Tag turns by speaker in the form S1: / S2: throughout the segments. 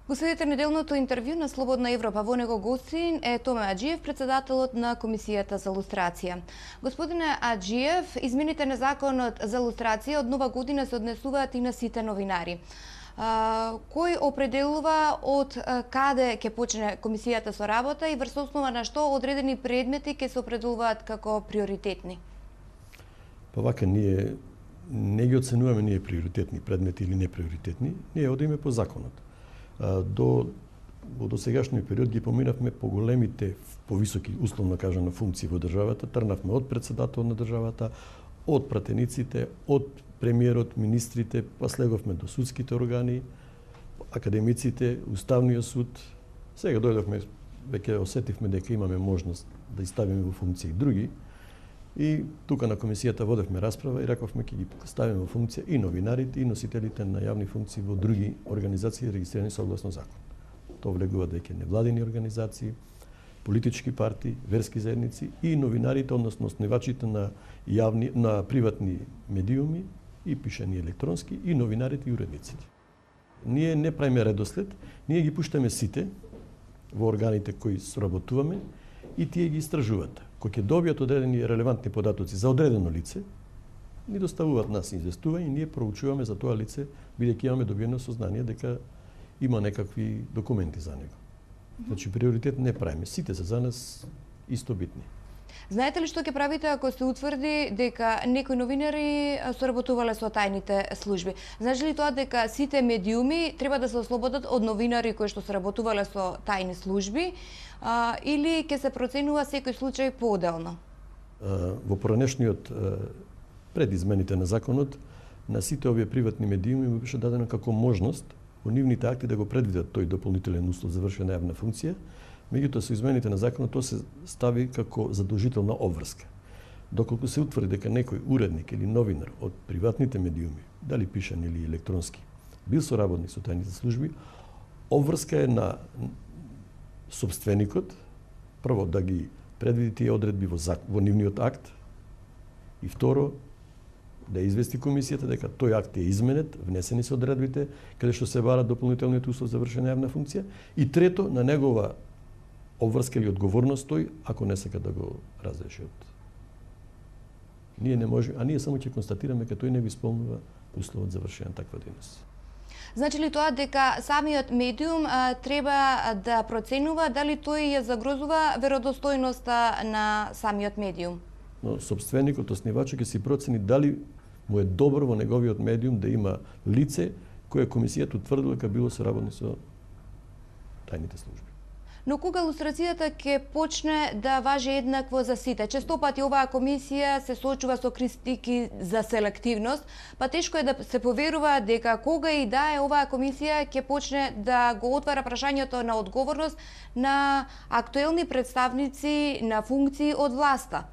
S1: Го следите неделното интервју на Слободна Европа. Во него гостин е Томе Аџиев, председателот на Комисијата за лустрација. Господине Аџиев, измените на законот за лустрација од нова година се однесуваат и на сите новинари. Кој определува од каде ќе почне комисијата со работа и врз основа на што одредени предмети ќе се определуваат како приоритетни?
S2: Па вака, ние не ги оценуваме ние приоритетни предмети или неприоритетни, ние одиме по законот. Во досегашниот период ги поминавме по големите, повисоки, условно кажано, функции во државата. Трнавме од председател на државата, од пратениците, од премиерот, министрите, па слеговме до судските органи, академиците, Уставниот суд. Сега дојдовме, веќе осетивме дека имаме можност да ставиме во функција и други. И тука на комисијата водевме расправа и рековме ќе ги ставиме во функција и новинарите и носителите на јавни функции во други организации регистрирани согласно закон. Тоа влегуваат веќе невладини организации, политички партии, верски заедници и новинарите, односно основачите на приватни медиуми и пишани електронски и новинарите и уредниците. Ние не правиме редослед, ние ги пуштаме сите во органите кои сработуваме и тие ги истражуваат. Кој ќе добијат одредени релевантни податоци за одредено лице, ни доставуваат нас известување и ние проучуваме за тоа лице, бидејќи имаме добиено сознание дека има некакви документи за него. Значи, приоритет не правиме. Сите се за нас исто битни.
S1: Знаете ли што ќе правите ако се утврди дека некои новинари соработувале со тајните служби? Знаеш ли тоа дека сите медиуми треба да се ослободат од новинари кои што соработувале со тајни служби, или ќе се проценува секој случај поотделно?
S2: Во поранешниот пред измените на законот, на сите овие приватни медиуми му беше дадено како можност во нивните акти да го предвидат тој дополнителен услов за вршење на јавна функција. Меѓутоа, со измените на законот тоа се стави како задолжителна обврска. Доколку се утврди дека некој уредник или новинар од приватните медиуми, дали пишан или електронски, бил соработник со тајните служби, обврска е на собственикот, прво да ги предвиди тие одредби во нивниот акт и второ да извести комисијата дека тој акт е изменет, внесени се одредбите каде што се бара дополнителниот услов за вршење на јавна функција и трето на негова обврска или одговорност тој ако не сака да го разреши од. Ние не можеме, а ние само ќе констатираме дека тој не го исполнува условот за вршење на таква дејност.
S1: Значи ли тоа дека самиот медиум треба да проценува дали тој ја загрозува веродостојноста на самиот медиум?
S2: Но собственикот, основачот ќе си процени дали му е добро во неговиот медиум да има лице кое комисијата утврдила дека било соработник со тајните служби.
S1: Но кога лустрацијата ќе почне да важи еднакво за сите? Често пати оваа комисија се соочува со критики за селективност, па тешко е да се поверува дека кога и да е оваа комисија ќе почне да го отвара прашањето на одговорност на актуелни представници на функции од власта.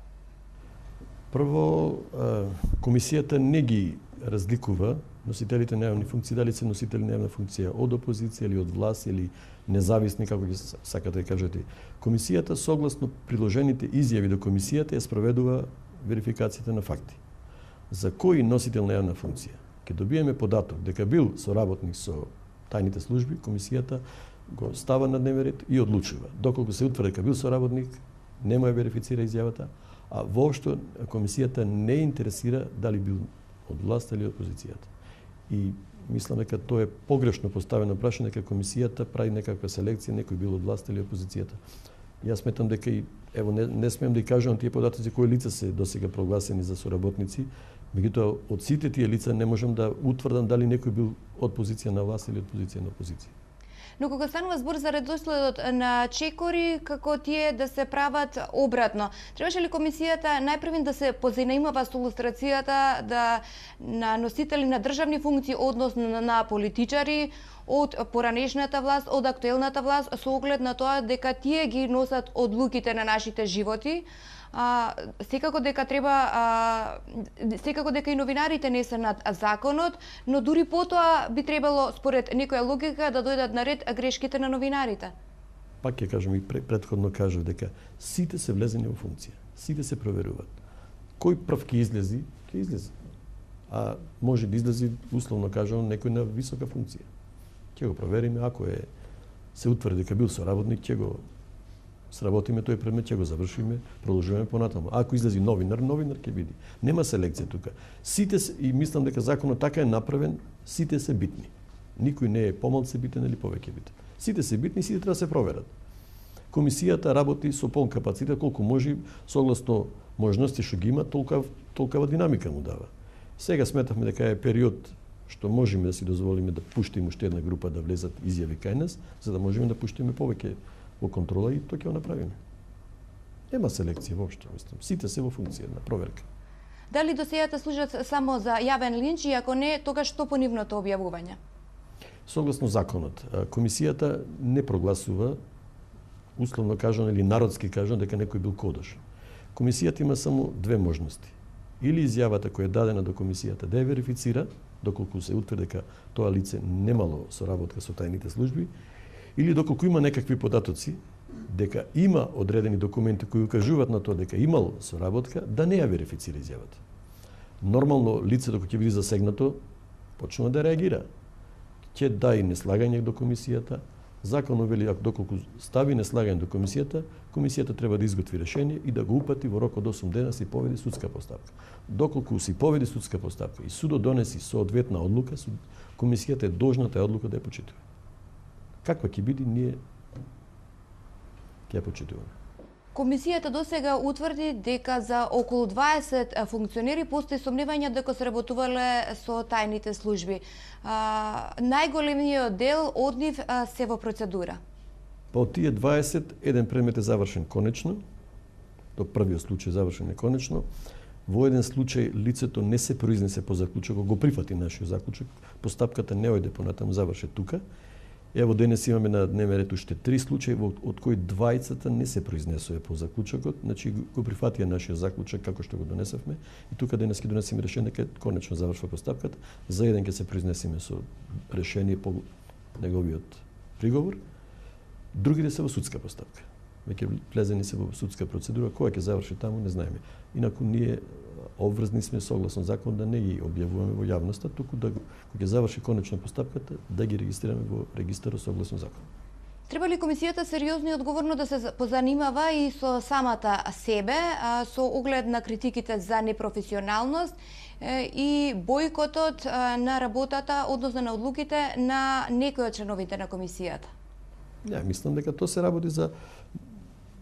S2: Прво, комисијата не ги разликува носителите на јавни функции, дали се носители на јавна функција од опозиција или од власт или независни, како ги сакате да кажете. Комисијата, согласно приложените изјави до комисијата, ја спроведува верификацијата на факти. За кој носител на јавна функција ќе добиеме податок дека бил соработник со тајните служби, комисијата го става на дневен ред и одлучува. Доколку се утврди дека бил соработник, нема ја верифицира изјавата, а воопшто комисијата не интересира дали бил од власт или од опозицијата. И мислам дека тоа е погрешно поставено прашање дека комисијата прави некаква селекција, некој бил од власт или опозицијата. Јас сметам дека и ево не смеам да ја кажам тие податоци кои лица се досега прогласени за соработници, меѓутоа од сите тие лица не можам да утврдам дали некој бил од позиција на власт или од позиција на опозиција.
S1: Но кога станува збор за редоследот на чекори, како тие да се прават обратно, требаше ли комисијата најпрвен да се позанимава со лустрацијата на носители на државни функции, односно на политичари од поранешната власт, од актуелната власт, со оглед на тоа дека тие ги носат одлуките на нашите животи? Секако дека и новинарите не се над законот, но дури потоа би требало според некоја логика да дојдат на ред грешките на новинарите.
S2: Пак ќе кажам и претходно кажав дека сите се влезени во функција, сите се проверуваат. Кој прв ќе излези, ќе излезе. А може да излези условно кажам некој на висока функција. Ќе го провериме, ако е се утврди дека бил соработник, ќе го сработиме тој предмет, ќе го завршиме, продолжуваме понатаму. Ако излези новинар ќе биде. Нема селекција тука. Сите и мислам дека законот така е направен, сите се битни. Никој не е помалку битен или повеќе битен. Сите се битни, сите треба да се проверат. Комисијата работи со полн капацитет колку може, согласно можности што ги има, толкава динамика му дава. Сега сметавме дека е период што можеме да си дозволиме да пуштиме уште една група да влезат изјави кај нас, за да можеме да пуштиме повеќе во контрола и тоа ќе го направиме. Нема селекција воопшто, мислам. Сите се во функција на проверка.
S1: Дали досијата служат само за јавен линч и ако не, тогаш што по нивното објавување?
S2: Согласно законот, комисијата не прогласува, условно кажано или народски кажано, дека некој бил кодош. Комисијата има само две можности. Или изјавата која е дадена до комисијата да ја верифицира, доколку се утврди дека тоа лице немало соработка со тајните служби, или доколку има некакви податоци дека има одредени документи кои укажуваат на тоа дека имало соработка, да не ја верифицира изјавата. Нормално лицето кој ќе биде засегнато почнува да реагира. Ќе даде неслагање до комисијата. Законот вели доколку стави неслагање до комисијата, комисијата треба да изготви решение и да го упати во рок од 8 дена се поведи судска постапка. Доколку се поведи судска постапка и судот донеси соодветна одлука, комисијата е должна таа одлука да ја почитува. Каква ќе биде, ние ќе ја почитуваме.
S1: Комисијата досега утврди дека за околу 20 функционери постои сомневање дека се работувале со тајните служби. Најголемиот дел од нив се во процедура.
S2: Па од тие 20, еден предмет е завршен конечно, до првиот случај завршен е конечно. Во еден случај лицето не се произнесе по заклучокот, го прифати нашиот заклучок, постапката не ојде понатаму, заврше тука. Ево денес имаме на дневен ред уште 3 случаи од кои двајцата не се произнесува по заклучокот, значи го прифатија нашиот заклучок како што го донесавме и тука денес ќе донесеме решение дека конечно завршва постапката. За еден ќе се произнесеме со решение по неговиот приговор, другите се во судска постапка. Веќе влезени се во судска процедура, која ќе заврши таму не знаеме. Инаку ние обврзни сме согласно закон да не ги објавуваме во јавноста, туку да кога ќе заврши конечно постапката да ги регистрираме во регистарот согласно закон.
S1: Треба ли комисијата сериозно и одговорно да се позанимава и со самата себе, со оглед на критиките за непрофесионалност и бојкотот на работата, односно на одлуките на некои од членовите на комисијата?
S2: Ја мислам дека тоа се работи за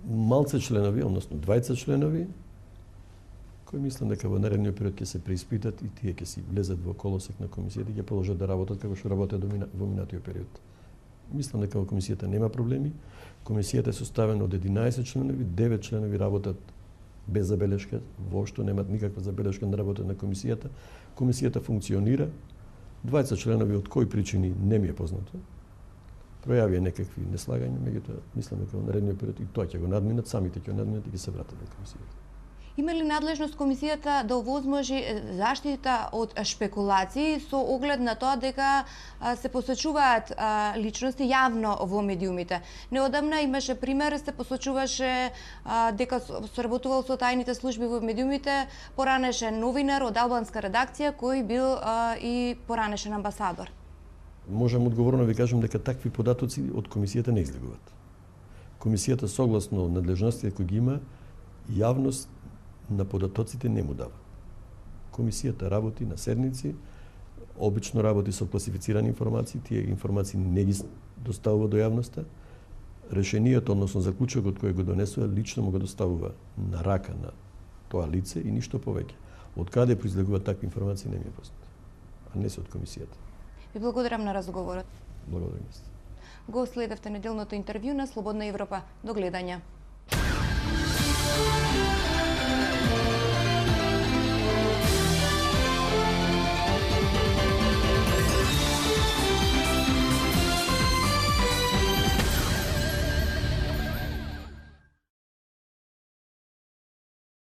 S2: малце членови, односно 20 членови, кои мислам дека во наредниот период ќе се преиспитат и тие ќе си влезат во колосек на комисијата и ќе продолжат да работат како што работеа во минатиот период. Мислам дека во комисијата нема проблеми. Комисијата е составена од 11 членови, 9 членови работат без забелешка, воопшто немаат никаква забелешка на работата на комисијата. Комисијата функционира. 20 членови од кои причини не ми е познато. Пројавија некакви неслагања, меѓутоа мислам дека во наредниот период и тоа ќе го надминат, самите ќе го надминат и ќе се вратат на комисијата.
S1: Има ли надлежност комисијата да овозможи заштита од шпекулации со оглед на тоа дека се посочуваат личности јавно во медиумите? Неодамна имаше пример, се посочуваше дека соработувал со тајните служби во медиумите поранешен новинар од албанска редакција кој бил и поранешен амбасадор.
S2: Можам одговорно ви кажам дека такви податоци од комисијата не излегуваат. Комисијата согласно надлежностите кои ги има, јавност на податоците не му дава. Комисијата работи на седници, обично работи со класифицирани информации, тие информации не ги доставува до јавноста. Решението, односно заклучокот кој го донесува, лично му го доставува на рака на тоа лице и ништо повеќе. Од каде произлегуваат такви информации не ми е познато, а не се од комисијата.
S1: Ви благодарам на разговорот.
S2: Благодарам.
S1: Го следевте неделното интервју на Слободна Европа. До гледање.